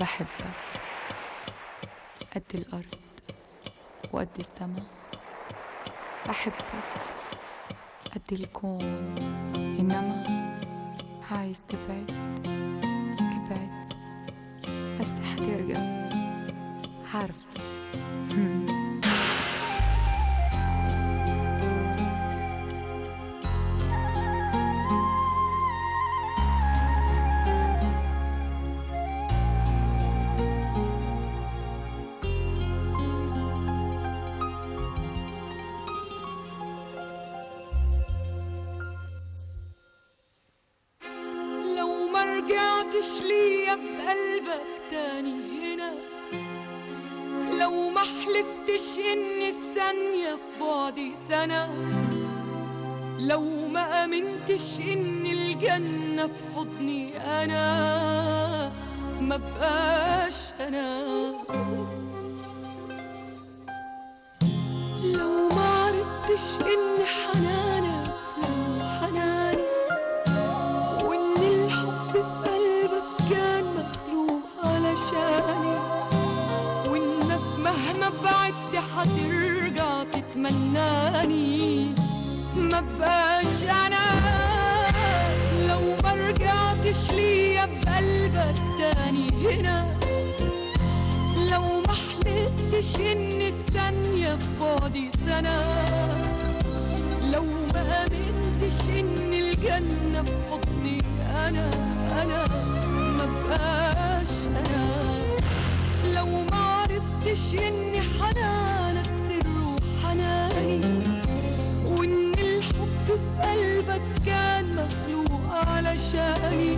بحبك قد الأرض وقد السما، بحبك قد الكون، إنما عايز تبعد ابعد، بس حترجع عارفة. مرجعتش ليا بقلبك تاني هنا، لو ما حلفتش ان الثانية في بعدي سنة، لو ما امنتش ان الجنة في حضني انا، ما بقاش انا. لو ما عرفتش ان حنانك سر حناني، مهما بعدت حترجع تتمناني، ما بقاش انا. لو ما رجعتش ليا بقلبك تاني هنا، لو ما حلفتش ان الثانية في بعدي سنة، لو ما امنتش ان الجنة في حضني انا، ما بقاش انا. لو ما عرفتش ان حنانك سر وحناني، وان الحب في قلبك كان مخلوق علشاني،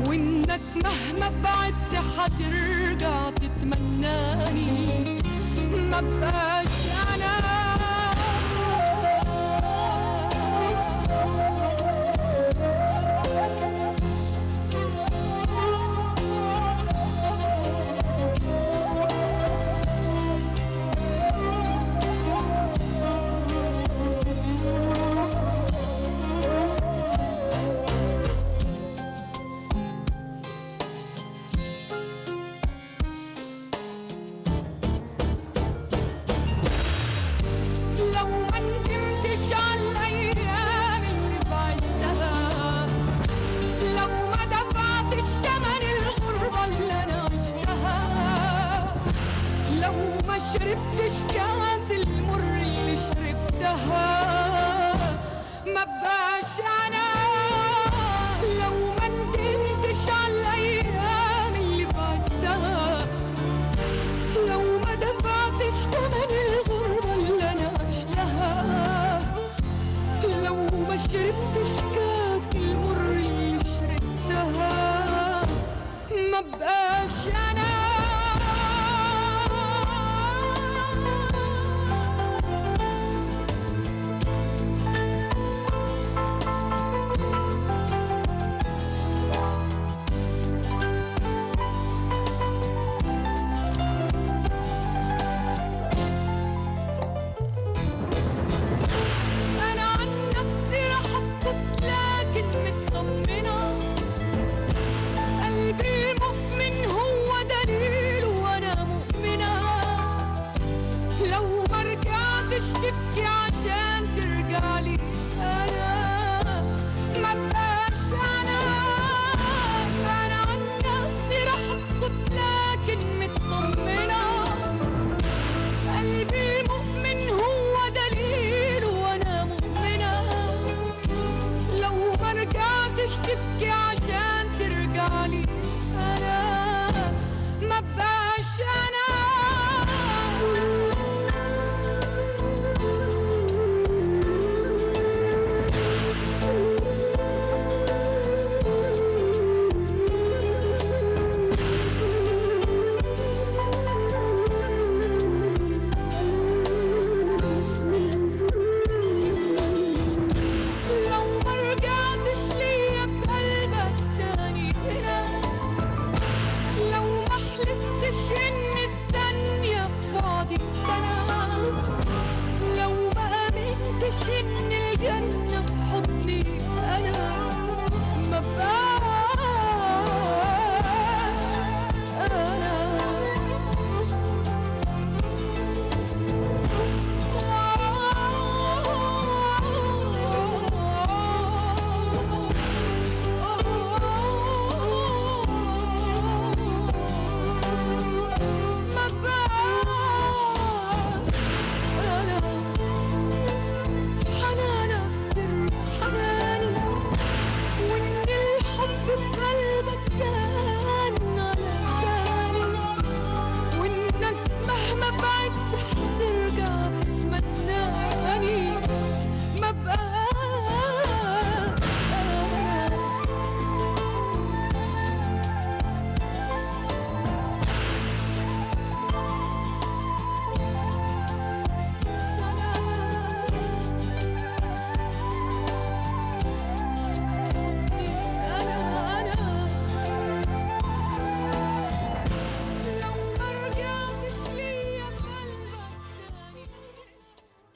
وانك مهما بعدت حترجع تتمناني، ما بقاش انا. شربتش كاس المر اللي شربتها، ما بقاش انا. لو ما ندمتش على الايام اللي بعدها، لو ما دفعتش ثمن الغربة اللي انا عشتها، لو ما شربتش كاس المر اللي شربتها، ما بقاش انا. تبكي عشان ترجعلي أنا، ما بقاش أنا. أنا عن نفسي رح أسكت لكن مطمنة، قلبي المؤمن هو دليل وأنا مؤمنة. لو ما رجعتش تبكي عشان ترجعلي